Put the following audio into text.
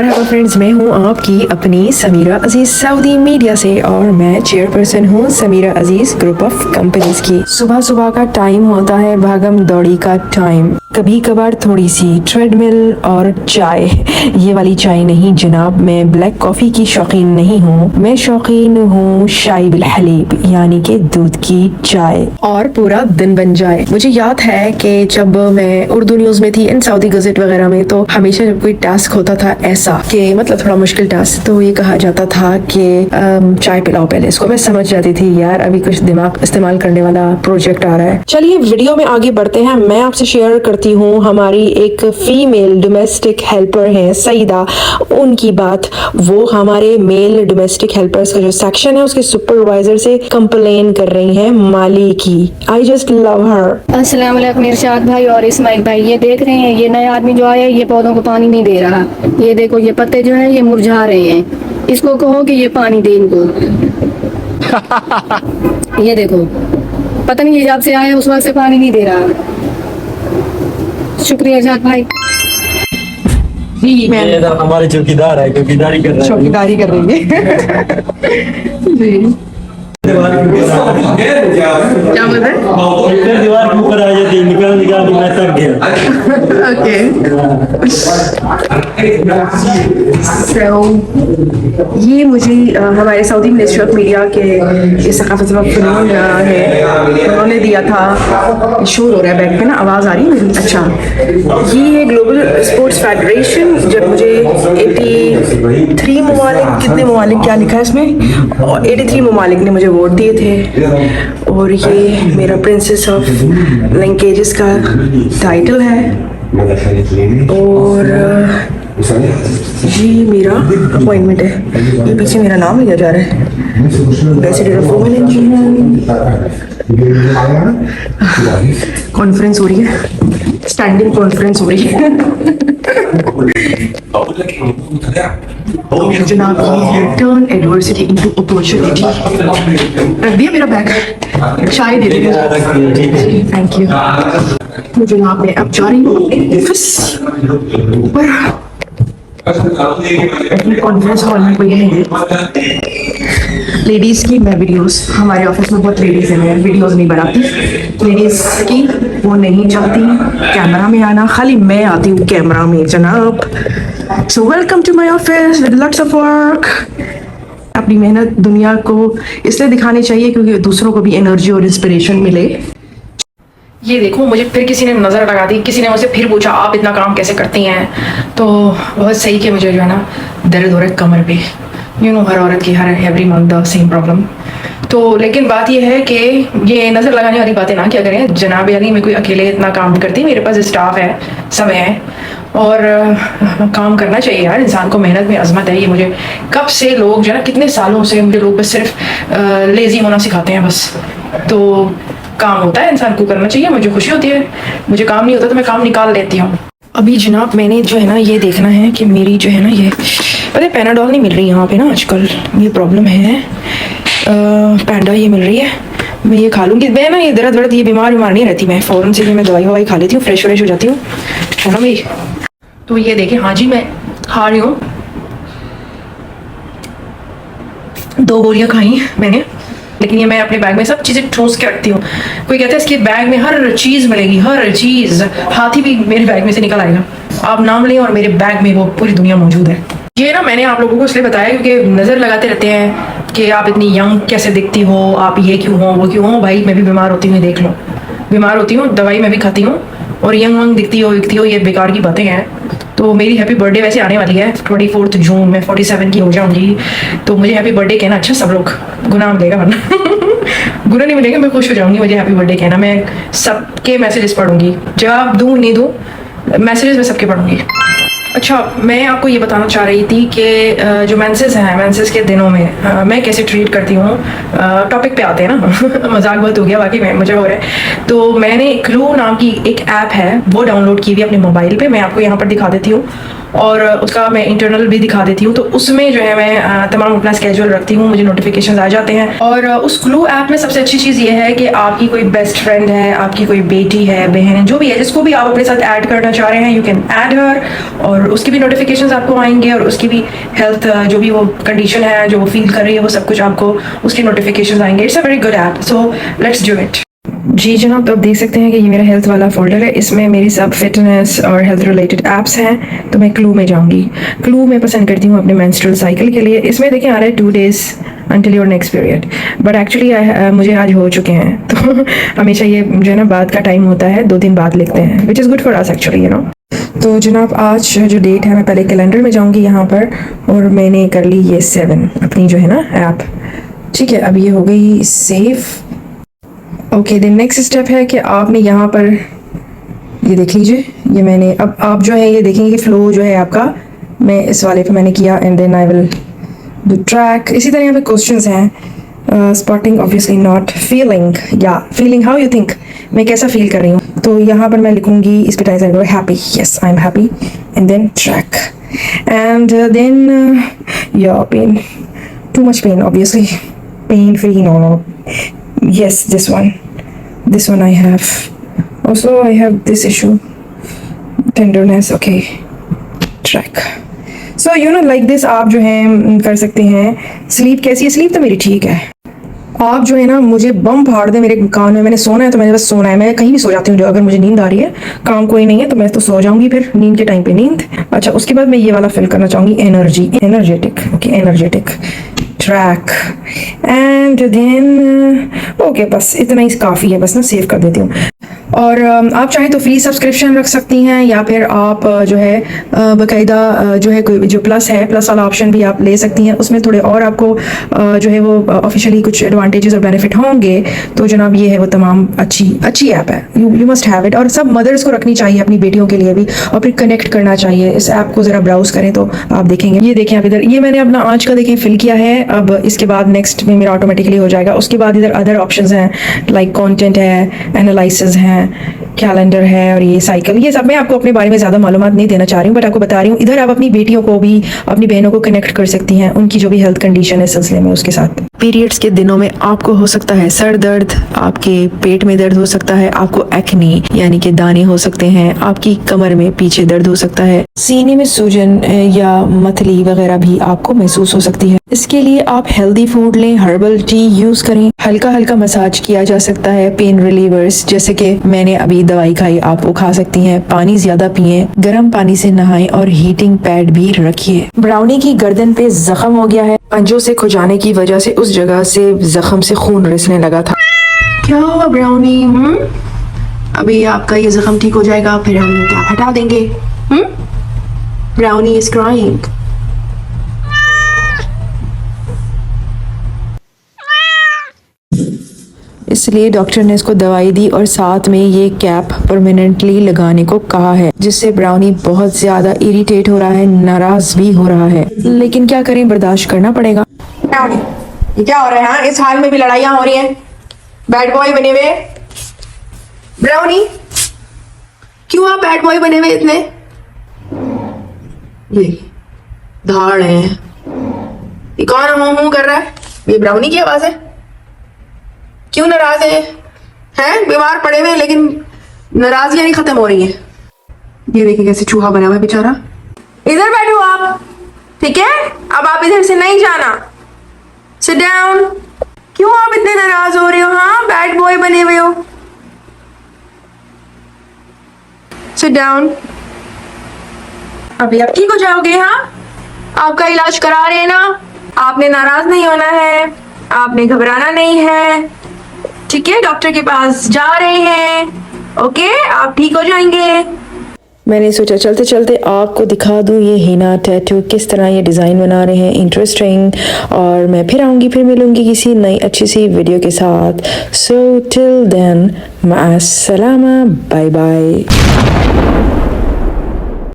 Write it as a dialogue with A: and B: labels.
A: मरहबा friends, मैं हूँ आपकी अपनी समीरा अजीज सऊदी मीडिया से और मैं चेयरपर्सन हूँ समीरा अजीज ग्रुप ऑफ कंपनीज की। सुबह सुबह का टाइम होता है भागम दौड़ी का टाइम, कभी कभार थोड़ी सी ट्रेडमिल और चाय। ये वाली चाय नहीं जनाब, मैं ब्लैक कॉफी की शौकीन नहीं हूँ, मैं शौकीन हूँ शाई बिल हलीब यानी कि दूध की चाय और पूरा दिन बन जाए। मुझे याद है कि जब मैं उर्दू न्यूज में थी इन सऊदी गजेट वगैरह में, तो हमेशा जब कोई टास्क होता था ऐसा कि मतलब थोड़ा मुश्किल टास्क, तो ये कहा जाता था कि चाय पिलाओ पहले। इसको मैं समझ जाती थी यार अभी कुछ दिमाग इस्तेमाल करने वाला प्रोजेक्ट आ रहा है। चलिए वीडियो में आगे बढ़ते हैं। मैं आपसे शेयर करती हूँ हमारी एक फीमेल डोमेस्टिक हेल्पर है सईदा, उनकी बात। वो हमारे मेल डोमेस्टिक हेल्पर्स का जो सेक्शन है उसके सुपरवाइजर से कंप्लेन कर रही है माली की। आई जस्ट लव हर।
B: अस्सलाम वालेकुम इरशाद भाई और इस्माइल भाई, ये देख रहे हैं ये नया आदमी जो आया है, ये पौधों को पानी नहीं दे रहा। ये देखो ये पत्ते जो हैं ये मुरझा रहे हैं, इसको कहो कि ये पानी दे इनको। ये देखो पता नहीं ये जब से आया उस वक्त से पानी नहीं दे रहा। शुक्रिया इरशाद भाई।
C: ये हमारे चौकीदार है, चौकीदारी कर रहे हैं।
A: चौकीदारी कर रही है जी। क्या बोल रहे हैं?
C: दीवार के ऊपर आ जाती है, निकाल निकाल के मैं थक गया।
A: ओके ये मुझे हमारे सऊदी मिनिस्ट्री ऑफ मीडिया के सकाफत फ़नून है, उन्होंने दिया था। शोर हो रहा है बैक पे ना, आवाज़ आ रही है मेरी? अच्छा, ये है ग्लोबल स्पोर्ट्स फेडरेशन। जब मुझे 83 ममालिक, कितने ममालिक क्या लिखा है इसमें, और 83 ममालिक ने मुझे वोट दिए थे। और ये मेरा प्रिंसेस ऑफ लैंग्वेजेस का टाइटल है। और ये मेरा अपॉइंटमेंट है, ये पीछे मेरा नाम लिया जा रहा है। President of women engineering. Conference हो रही है, स्टैंडिंग कॉन्फ्रेंस हो रही है। जनाब टर्न एडवर्सिटी इनटू अपॉर्चुनिटी। रख दिया मेरा बैग, चाय दे दीजिए। Thank you. तो जनाब मैं अब जा रही हूँ ऑफिस ऊपर। कॉन्फ्रेंस हॉल में कोई है लेडीज की, मैं वीडियोस, हमारे ऑफिस में बहुत लेडीज हैं, मैं वीडियोस नहीं बनाती लेडीज की, वो नहीं चाहती कैमरा में आना, खाली मैं आती हूँ कैमरा में जनाब। So welcome to my office with lots of work. अपनी मेहनत दुनिया को इसलिए दिखानी चाहिए क्योंकि दूसरों को भी एनर्जी और इंस्पिरेशन मिले। ये देखो मुझे फिर किसी ने नज़र लगा दी, किसी ने मुझसे फिर पूछा आप इतना काम कैसे करती हैं, तो बहुत सही कि मुझे जो है ना दर्द हो रहा है कमर पे। यू नो हर औरत की, हर every month the same problem. तो लेकिन बात यह है कि ये नज़र लगाने वाली बातें ना क्या करें जनाब, यानी मैं कोई अकेले इतना काम नहीं करती, मेरे पास स्टाफ है, सब है और काम करना चाहिए यार इंसान को। मेहनत में अजमत है। ये मुझे कब से लोग जो है ना, कितने सालों से मुझे लोग बस सिर्फ लेज़ी होना सिखाते हैं बस। तो काम होता है, इंसान को करना चाहिए, मुझे खुशी होती है। मुझे काम नहीं होता तो मैं काम निकाल लेती हूँ। अभी जनाब मैंने जो है ना ये देखना है कि मेरी जो है ना ये पता है पैनाडॉल नहीं मिल रही यहाँ पे ना आजकल, ये प्रॉब्लम है। पैंडा ये मिल रही है, मैं ये खा लूँगी। मैं ना ये दर्द वर्द ये बीमार नहीं रहती, मैं फ़ौरन से मैं दवाई ववाई खा लेती हूँ, फ्रेश हो जाती हूँ, है ना भाई। तो ये देखें, हाँ जी मैं खा रही हूँ, 2 गोलियाँ खाई मैंने, लेकिन ये मैं अपने बैग में सब चीज़ें ठूस के रखती हूँ। कोई कहता है इसके बैग में हर चीज़ मिलेगी, हर चीज़, हाथी भी मेरे बैग में से निकल आएगा। आप नाम लें और मेरे बैग में वो पूरी दुनिया मौजूद है। ये ना मैंने आप लोगों को इसलिए बताया क्योंकि नज़र लगाते रहते हैं कि आप इतनी यंग कैसे दिखती हो, आप ये क्यों हो वो क्यों हो। भाई मैं भी बीमार होती हूँ, देख लो, बीमार होती हूँ, दवाई मैं भी खाती हूँ, और यंग वंग दिखती हो, ये बेकार की बातें हैं। तो मेरी हैप्पी बर्थडे वैसे आने वाली है 24 जून में, 47 की हो जाऊंगी, तो मुझे हैप्पी बर्थडे कहना अच्छा सब लोग गुनाह मिलेगा वरना गुनाह नहीं मिलेगा, मैं खुश हो जाऊंगी। मुझे हैप्पी बर्थडे कहना, मैं सबके मैसेजेस पढ़ूंगी, जवाब दूँ नहीं दूँ मैसेजेस में सबके पढ़ूंगी। अच्छा मैं आपको ये बताना चाह रही थी कि जो मेंसेस हैं, मेंसेस के दिनों में मैं कैसे ट्रीट करती हूँ। टॉपिक पे आते हैं ना मजाक बहुत हो गया, बाकी मैं मुझे हो रहा है। तो मैंने क्लू नाम की एक ऐप है वो डाउनलोड की हुई अपने मोबाइल पे, मैं आपको यहाँ पर दिखा देती हूँ। और उसका मैं इंटरनल भी दिखा देती हूँ। तो उसमें जो है मैं तमाम अपना स्केड्यूल रखती हूँ, मुझे नोटिफिकेशन आ जाते हैं। और उस ग्लू ऐप में सबसे अच्छी चीज़ ये है कि आपकी कोई बेस्ट फ्रेंड है, आपकी कोई बेटी है, बहन है, जो भी है, जिसको भी आप अपने साथ ऐड करना चाह रहे हैं, यू कैन ऐड हर, और उसकी भी नोटिफिकेशंस आपको आएंगे और उसकी भी हेल्थ जो भी वो कंडीशन है, जो वो फील कर रही है, वो सब कुछ आपको उसकी नोटिफिकेशंस आएंगे। It's a very good app, so let's do it. जी जनाब, तो आप देख सकते हैं कि ये मेरा हेल्थ वाला फोल्डर है। इसमें मेरी सब फिटनेस और हेल्थ रिलेटेड ऐप्स हैं। तो मैं क्लू में जाऊंगी। क्लू मैं पसंद करती हूँ अपने मेंस्ट्रुअल साइकिल के लिए। इसमें देखिए आ रहा है 2 days until your next period, but actually मुझे आज हो चुके हैं। तो हमेशा ये जो है ना बाद का टाइम होता है, 2 दिन बाद लिखते हैं, which is good for us actually, you know. तो जनाब आज जो डेट है, मैं पहले कैलेंडर में जाऊंगी यहाँ पर, और मैंने कर ली ये 7 अपनी जो है ना ऐप। ठीक है, अब ये हो गई safe. Okay, the next step है कि आपने यहाँ पर ये देख लीजिए, ये मैंने अब आप जो है ये देखेंगे फ्लो जो है आपका, मैं इस वाले पे मैंने किया, and then I will do track. इसी तरह यहाँ पे क्वेश्चंस हैं, स्पॉटिंग ऑब्वियसली नॉट, फीलिंग या फीलिंग हाउ यू थिंक, मैं कैसा फील कर रही हूँ। तो यहाँ पर मैं लिखूंगी इस पे टाइप करूँगी happy, yes I am happy, and then track, and then या pain, too much pain obviously, pain free, no yes, this one I have, also I have this issue, tenderness, okay, track, so you know like this आप जो है कर सकते हैं। Sleep कैसी है? Sleep तो मेरी ठीक है। आप जो है ना मुझे बम फाड़ दे मेरे कान में, मैंने सोना है तो मैंने बस सोना है, मैं कहीं भी सो जाती हूँ। जो अगर मुझे नींद आ रही है, काम कोई नहीं है, तो मैं तो सो जाऊंगी फिर नींद के टाइम पे नींद। अच्छा, उसके बाद मैं ये वाला फिल करना चाहूंगी, energy, energetic, okay, energetic, track, and then okay, बस इतना ही काफ़ी है, बस ना सेव कर देती हूँ। और आप चाहें तो फ्री सब्सक्रिप्शन रख सकती हैं, या फिर आप जो है बाकायदा जो है कोई जो प्लस है, प्लस वाला ऑप्शन भी आप ले सकती हैं। उसमें थोड़े और आपको जो है वो ऑफिशियली कुछ एडवांटेजेस और बेनिफिट होंगे। तो जनाब ये है वो तमाम अच्छी ऐप है, यू मस्ट हैव इट। और सब मदर्स को रखनी चाहिए, अपनी बेटियों के लिए भी, और फिर कनेक्ट करना चाहिए। इस ऐप को ज़रा ब्राउज करें तो आप देखेंगे। ये देखें आप इधर, ये मैंने अपना आज का देखें फिल किया है। अब इसके बाद नेक्स्ट में मेरा ऑटोमेटिकली हो जाएगा। उसके बाद इधर अदर ऑप्शंस हैं, लाइक कंटेंट है, एनालिसिस है, कैलेंडर है, और ये साइकिल, ये सब मैं आपको अपने बारे में ज़्यादा मालूमात नहीं देना चाह रही हूँ, बट आपको बता रही हूँ। इधर आप अपनी बेटियों को भी, अपनी बहनों को कनेक्ट कर सकती हैं, उनकी जो भी हेल्थ कंडीशन है इस सिलसिले में उसके साथ। पीरियड्स के दिनों में आपको हो सकता है सर दर्द, आपके पेट में दर्द हो सकता है, आपको एक्ने यानी कि दाने हो सकते हैं, आपकी कमर में पीछे दर्द हो सकता है, सीने में सूजन या मतली वगैरह भी आपको महसूस हो सकती है। इसके लिए आप हेल्दी फूड लें, हर्बल टी यूज करें, हल्का हल्का मसाज किया जा सकता है, पेन रिलीवर्स जैसे कि मैंने अभी दवाई खाई आप वो खा सकती हैं, पानी ज्यादा पिएं, गर्म पानी से नहाएं, और हीटिंग पैड भी रखिए। ब्राउनी की गर्दन पे जख्म हो गया है, पंजों से खुजाने की वजह से उस जगह से जख्म से खून रिसने लगा था। क्या हुआ ब्राउनी? अभी आपका ये जख्म ठीक हो जाएगा, फिर हम क्या हटा देंगे। Brownie is crying. इसलिए डॉक्टर ने इसको दवाई दी और साथ में ये कैप परमानेंटली लगाने को कहा है, जिससे ब्राउनी बहुत ज्यादा इरिटेट हो रहा है, नाराज भी हो रहा है, लेकिन क्या करें, बर्दाश्त करना पड़ेगा। ब्राउनी, ये क्या हो रहा है? हाँ, इस हाल में भी लड़ाइयाँ हो रही हैं, बैड बॉय बने हुए। ब्राउनी, क्यों आप बैड बॉय बने हुए इतने? ये धाड़ है, ये कौन हूँ कर रहा है? ये ब्राउनी की आवाज है। क्यों नाराज हैं? बीमार पड़े हुए लेकिन नाराजगियां नहीं खत्म हो रही हैं। ये देखिए कैसे चूहा बना हुआ है बेचारा। इधर बैठो आप, ठीक है? अब आप इधर से नहीं जाना, सिट डाउन। क्यों आप इतने नाराज हो रहे हो? हाँ, बैड बॉय बने हुए हो। Sit down. अभी आप ठीक हो जाओगे। हाँ, आपका इलाज करा रहे हैं ना, आपने नाराज नहीं होना है, आपने घबराना नहीं है, ठीक है? डॉक्टर के पास जा रहे हैं, ओके? आप ठीक हो जाएंगे। मैंने सोचा चलते चलते आपको दिखा दूं ये हिना टैटू किस तरह ये डिज़ाइन बना रहे हैं, इंटरेस्टिंग। और मैं फिर आऊँगी, फिर मिलूँगी किसी नई अच्छी सी वीडियो के साथ। सो टिल देन, माअस्सलामा, बाय बाय।